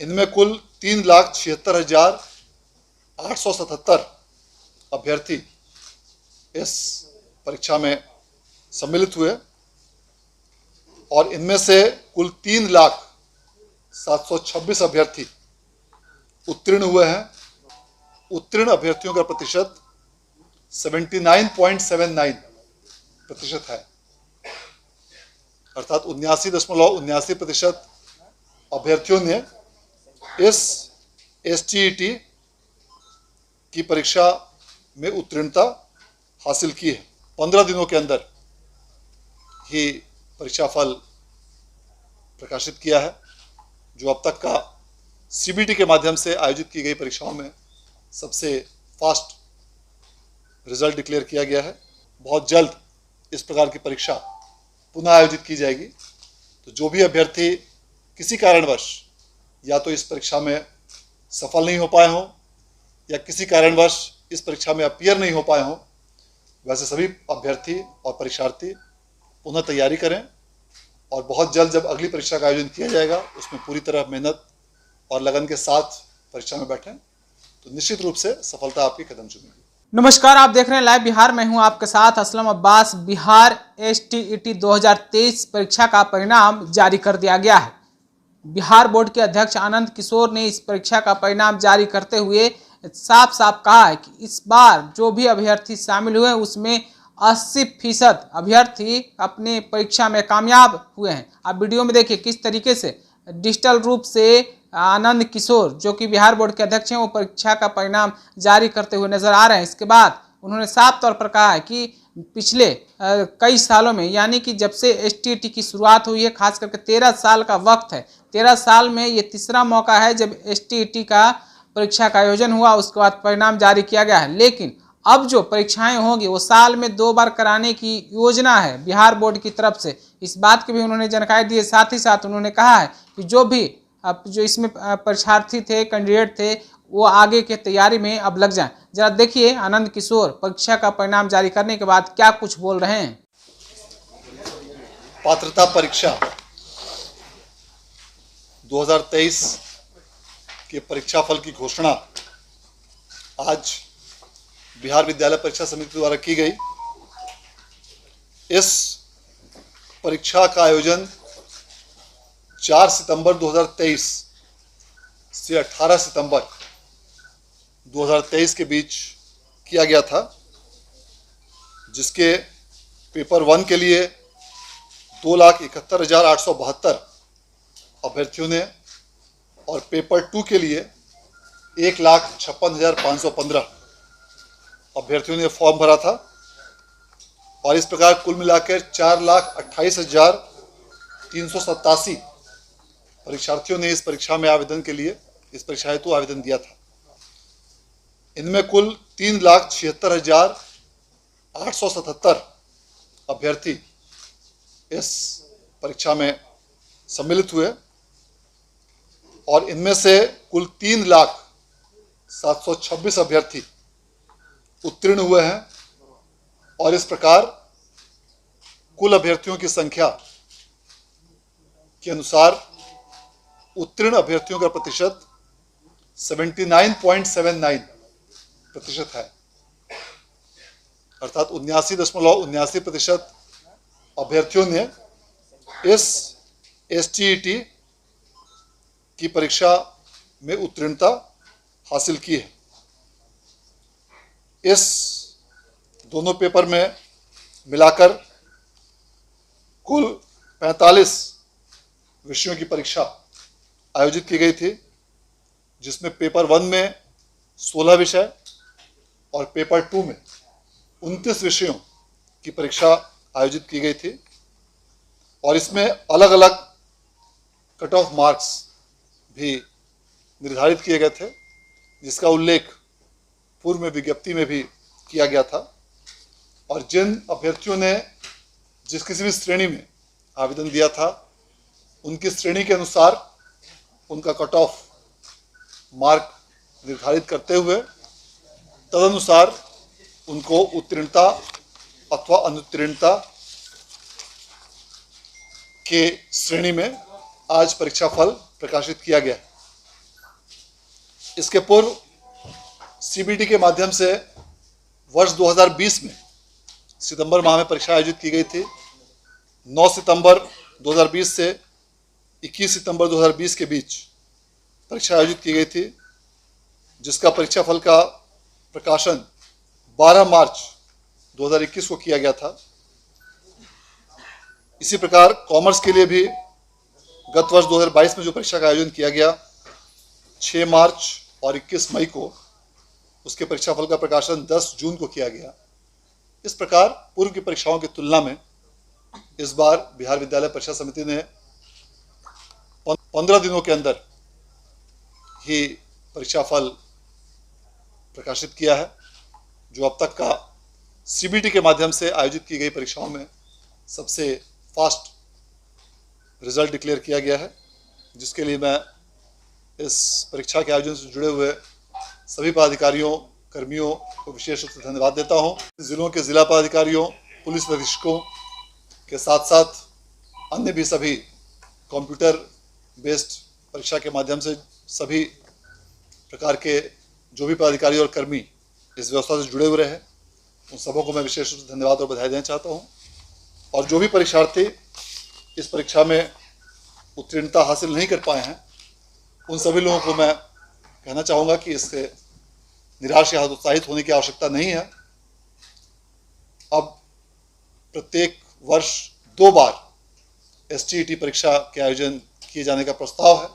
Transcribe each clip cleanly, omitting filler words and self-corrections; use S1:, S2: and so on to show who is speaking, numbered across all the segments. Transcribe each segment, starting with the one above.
S1: इनमें कुल 3,76,877 अभ्यर्थी इस परीक्षा में सम्मिलित हुए और इनमें से कुल 3,07,26 अभ्यर्थी उत्तीर्ण हुए हैं। उत्तीर्ण अभ्यर्थियों का प्रतिशत 79.79% है, अर्थात 79.79% अभ्यर्थियों ने इस STET की परीक्षा में उत्तीर्णता हासिल की है। 15 दिनों के अंदर ही परीक्षा फल प्रकाशित किया है, जो अब तक का CBT के माध्यम से आयोजित की गई परीक्षाओं में सबसे फास्ट रिजल्ट डिक्लेयर किया गया है। बहुत जल्द इस प्रकार की परीक्षा पुनः आयोजित की जाएगी। तो जो भी अभ्यर्थी किसी कारणवश या तो इस परीक्षा में सफल नहीं हो पाए हों या किसी कारणवश इस परीक्षा में अपीयर नहीं हो पाए हों, वैसे सभी अभ्यर्थी और परीक्षार्थी पुनः तैयारी करें और बहुत जल्द जब अगली परीक्षा का आयोजन किया जाएगा उसमें पूरी तरह मेहनत और लगन के साथ परीक्षा में बैठें, तो निश्चित रूप से सफलता आपकी कदम चूमेगी।
S2: नमस्कार, आप देख रहे हैं लाइव बिहार। मैं हूं आपके साथ असलम अब्बास। बिहार STET 2023 परीक्षा का परिणाम जारी कर दिया गया है। बिहार बोर्ड के अध्यक्ष आनंद किशोर ने इस परीक्षा का परिणाम जारी करते हुए साफ साफ कहा है कि इस बार जो भी अभ्यर्थी शामिल हुए उसमें 80% अभ्यर्थी अपने परीक्षा में कामयाब हुए हैं। आप वीडियो में देखिए किस तरीके से डिजिटल रूप से आनंद किशोर, जो कि बिहार बोर्ड के अध्यक्ष हैं, वो परीक्षा का परिणाम जारी करते हुए नजर आ रहे हैं। इसके बाद उन्होंने साफ तौर पर कहा है कि पिछले कई सालों में, यानी कि जब से STET की शुरुआत हुई है, खास करके 13 साल का वक्त है, 13 साल में ये तीसरा मौका है जब STET का परीक्षा का आयोजन हुआ, उसके बाद परिणाम जारी किया गया है। लेकिन अब जो परीक्षाएं होंगी वो साल में 2 बार कराने की योजना है बिहार बोर्ड की तरफ से। इस बात की भी उन्होंने जानकारी दी है। साथ ही साथ उन्होंने कहा है कि जो इसमें परीक्षार्थी थे, कैंडिडेट थे, वो आगे के तैयारी में अब लग जाएं। जरा देखिए आनंद किशोर परीक्षा का परिणाम जारी करने के बाद क्या कुछ बोल रहे हैं।
S1: पात्रता परीक्षा 2023 के परीक्षाफल की घोषणा आज बिहार विद्यालय परीक्षा समिति द्वारा की गई। इस परीक्षा का आयोजन 4 सितंबर 2023 से 18 सितंबर 2023 के बीच किया गया था, जिसके पेपर 1 के लिए 2,71,872 अभ्यर्थियों ने और पेपर 2 के लिए 1,56,515 अभ्यर्थियों ने फॉर्म भरा था और इस प्रकार कुल मिलाकर 4,28,387 परीक्षार्थियों ने इस परीक्षा में आवेदन के लिए, इस परीक्षा हेतु आवेदन दिया था। इनमें कुल 3,76,877 अभ्यर्थी इस परीक्षा में सम्मिलित हुए और इनमें से कुल 3,07,26 अभ्यर्थी उत्तीर्ण हुए हैं और इस प्रकार कुल अभ्यर्थियों की संख्या के अनुसार उत्तीर्ण अभ्यर्थियों का प्रतिशत 79.79% है, अर्थात 79.79% अभ्यर्थियों ने इस STET की परीक्षा में उत्तीर्णता हासिल की है। इस दोनों पेपर में मिलाकर कुल 45 विषयों की परीक्षा आयोजित की गई थी, जिसमें पेपर 1 में 16 विषय और पेपर 2 में 29 विषयों की परीक्षा आयोजित की गई थी और इसमें अलग अलग कट ऑफ मार्क्स भी निर्धारित किए गए थे, जिसका उल्लेख पूर्व में विज्ञप्ति में भी किया गया था। और जिन अभ्यर्थियों ने जिस किसी भी श्रेणी में आवेदन दिया था, उनकी श्रेणी के अनुसार उनका कट ऑफ मार्क निर्धारित करते हुए तदनुसार उनको उत्तीर्णता अथवा अनुत्तीर्णता के श्रेणी में आज परीक्षा फल प्रकाशित किया गया है। इसके पूर्व सीबीटी के माध्यम से वर्ष 2020 में सितंबर माह में परीक्षा आयोजित की गई थी। 9 सितंबर 2020 से 21 सितंबर 2020 के बीच परीक्षा आयोजित की गई थी, जिसका परीक्षाफल का प्रकाशन 12 मार्च 2021 को किया गया था। इसी प्रकार कॉमर्स के लिए भी गत वर्ष 2022 में जो परीक्षा का आयोजन किया गया 6 मार्च और 21 मई को, उसके परीक्षाफल का प्रकाशन 10 जून को किया गया। इस प्रकार पूर्व की परीक्षाओं की तुलना में इस बार बिहार विद्यालय परीक्षा समिति ने 15 दिनों के अंदर ही परीक्षाफल प्रकाशित किया है, जो अब तक का सीबीटी के माध्यम से आयोजित की गई परीक्षाओं में सबसे फास्ट रिजल्ट डिक्लेयर किया गया है, जिसके लिए मैं इस परीक्षा के आयोजन से जुड़े हुए सभी पदाधिकारियों, कर्मियों को विशेष रूप से धन्यवाद देता हूं। जिलों के जिला पदाधिकारियों, पुलिस अधीक्षकों के साथ साथ अन्य भी सभी कंप्यूटर बेस्ड परीक्षा के माध्यम से सभी प्रकार के जो भी पदाधिकारी और कर्मी इस व्यवस्था से जुड़े हुए रहे, उन सबों को मैं विशेष रूप से धन्यवाद और बधाई देना चाहता हूं। और जो भी परीक्षार्थी इस परीक्षा में उत्तीर्णता हासिल नहीं कर पाए हैं, उन सभी लोगों को मैं कहना चाहूँगा कि इससे निराश या हतोत्साहित होने की आवश्यकता नहीं है। अब प्रत्येक वर्ष 2 बार STET परीक्षा के आयोजन किए जाने का प्रस्ताव है।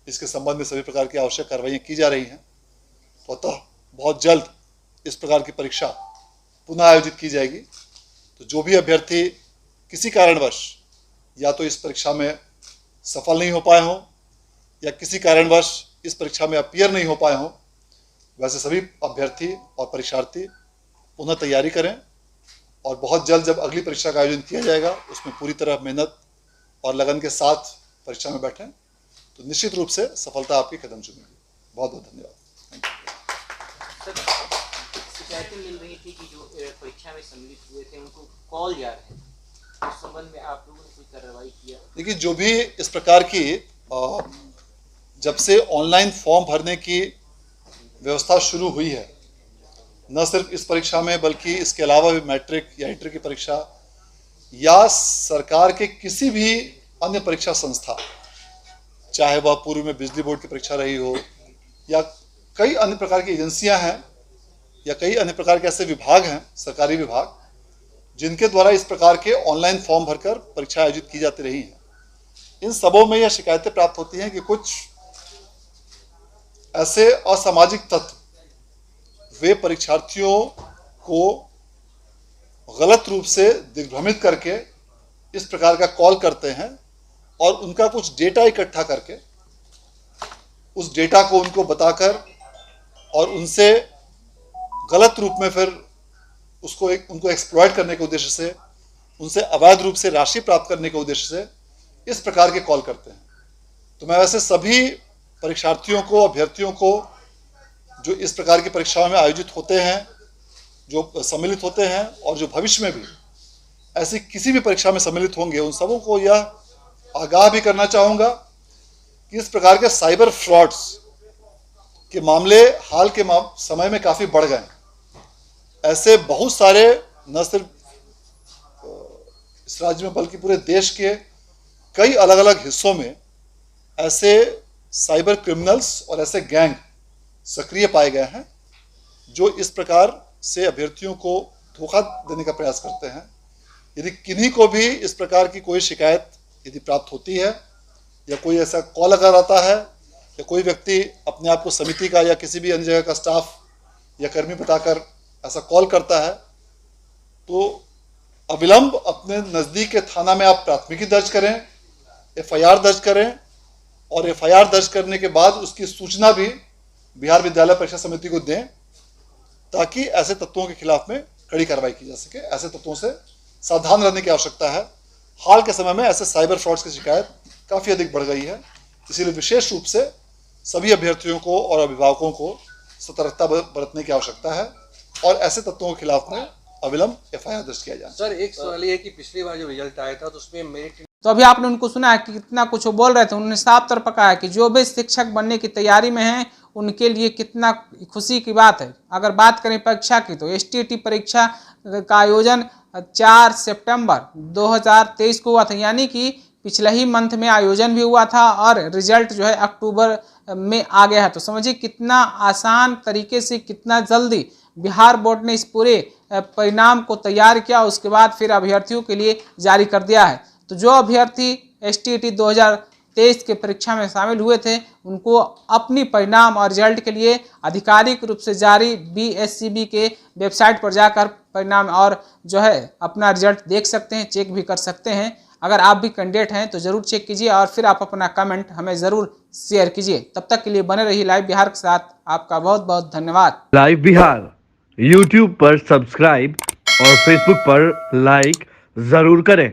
S1: इसके संबंध में सभी प्रकार की आवश्यक कार्रवाइयाँ की जा रही हैं। अतः बहुत जल्द इस प्रकार की परीक्षा पुनः आयोजित की जाएगी। तो जो भी अभ्यर्थी किसी कारणवश या तो इस परीक्षा में सफल नहीं हो पाए हों या किसी कारणवश इस परीक्षा में अपीयर नहीं हो पाए हों, वैसे सभी अभ्यर्थी और परीक्षार्थी पुनः तैयारी करें और बहुत जल्द जब अगली परीक्षा का आयोजन किया जाएगा उसमें पूरी तरह मेहनत और लगन के साथ परीक्षा में बैठें, तो निश्चित रूप से सफलता आपकी कदम चुमेगी। बहुत बहुत धन्यवाद।
S3: शिकायतें मिल रही थी कि जो परीक्षा में सम्मिलित हुए थे उनको कॉल जा रहे हैं, उस संबंध में आप लोगों ने कोई कार्रवाई किया?
S1: देखिए, जो भी इस प्रकार की जब से ऑनलाइन फॉर्म भरने की व्यवस्था शुरू हुई है, न सिर्फ इस परीक्षा में बल्कि इसके अलावा भी मैट्रिक या इंटर की परीक्षा या सरकार के किसी भी अन्य परीक्षा संस्था, चाहे वह पूर्व में बिजली बोर्ड की परीक्षा रही हो या कई अन्य प्रकार की एजेंसियां हैं या कई अन्य प्रकार के ऐसे विभाग हैं, सरकारी विभाग, जिनके द्वारा इस प्रकार के ऑनलाइन फॉर्म भरकर परीक्षा आयोजित की जाती रही हैं। इन सबों में यह शिकायतें प्राप्त होती हैं कि कुछ ऐसे असामाजिक तत्व वे परीक्षार्थियों को गलत रूप से दिग्भ्रमित करके इस प्रकार का कॉल करते हैं और उनका कुछ डेटा इकट्ठा करके उस डेटा को उनको बताकर और उनसे गलत रूप में फिर उनको एक्सप्लॉइट करने के उद्देश्य से, उनसे अवैध रूप से राशि प्राप्त करने के उद्देश्य से इस प्रकार के कॉल करते हैं। तो मैं वैसे सभी परीक्षार्थियों को, अभ्यर्थियों को जो इस प्रकार की परीक्षाओं में आयोजित होते हैं, जो सम्मिलित होते हैं और जो भविष्य में भी ऐसी किसी भी परीक्षा में सम्मिलित होंगे, उन सबों को यह आगाह भी करना चाहूँगा कि इस प्रकार के साइबर फ्रॉड्स के मामले हाल के समय में काफ़ी बढ़ गए हैं। ऐसे बहुत सारे, न सिर्फ इस राज्य में बल्कि पूरे देश के कई अलग अलग हिस्सों में ऐसे साइबर क्रिमिनल्स और ऐसे गैंग सक्रिय पाए गए हैं जो इस प्रकार से अभ्यर्थियों को धोखा देने का प्रयास करते हैं। यदि किन्हीं को भी इस प्रकार की कोई शिकायत यदि प्राप्त होती है या कोई ऐसा कॉल अगर आता है या कोई व्यक्ति अपने आप को समिति का या किसी भी अन्य जगह का स्टाफ या कर्मी बताकर ऐसा कॉल करता है, तो अविलंब अपने नज़दीक के थाना में आप प्राथमिकी दर्ज करें, FIR दर्ज करें और FIR दर्ज करने के बाद उसकी सूचना भी बिहार विद्यालय परीक्षा समिति को दें, ताकि ऐसे तत्वों के खिलाफ में कड़ी कार्रवाई की जा सके। ऐसे तत्वों से सावधान रहने की आवश्यकता है। हाल के समय में ऐसे साइबर फ्रॉड्स की शिकायत काफ़ी अधिक बढ़ गई है, इसीलिए विशेष रूप से सभी अभ्यर्थियों को और अभिभावकों को सतर्कता बरतने की आवश्यकता है और ऐसे तत्वों के खिलाफ में अविलंब FIR दर्ज किया जाए।
S4: सर, एक सवाल ये है कि पिछली बार जो रिजल्ट आया था तो उसमें मेरिट,
S2: तो अभी आपने उनको सुना है कि कितना कुछ वो बोल रहे थे। उन्होंने साफ तौर पर कहा है कि जो भी शिक्षक बनने की तैयारी में हैं उनके लिए कितना खुशी की बात है। अगर बात करें परीक्षा की तो STET परीक्षा का आयोजन 4 सितंबर 2023 को हुआ था, यानी कि पिछले ही मंथ में आयोजन भी हुआ था और रिजल्ट जो है अक्टूबर में आ गया है। तो समझिए कितना आसान तरीके से, कितना जल्दी बिहार बोर्ड ने इस पूरे परिणाम को तैयार किया, उसके बाद फिर अभ्यर्थियों के लिए जारी कर दिया है। तो जो अभ्यर्थी STET 2023 के परीक्षा में शामिल हुए थे, उनको अपनी परिणाम और रिजल्ट के लिए आधिकारिक रूप से जारी BSCB के वेबसाइट पर जाकर परिणाम और जो है अपना रिजल्ट देख सकते हैं, चेक भी कर सकते हैं। अगर आप भी कैंडिडेट हैं तो ज़रूर चेक कीजिए और फिर आप अपना कमेंट हमें ज़रूर शेयर कीजिए। तब तक के लिए बने रहिए लाइव बिहार के साथ। आपका बहुत बहुत धन्यवाद।
S5: लाइव बिहार YouTube पर सब्सक्राइब और Facebook पर लाइक जरूर करें।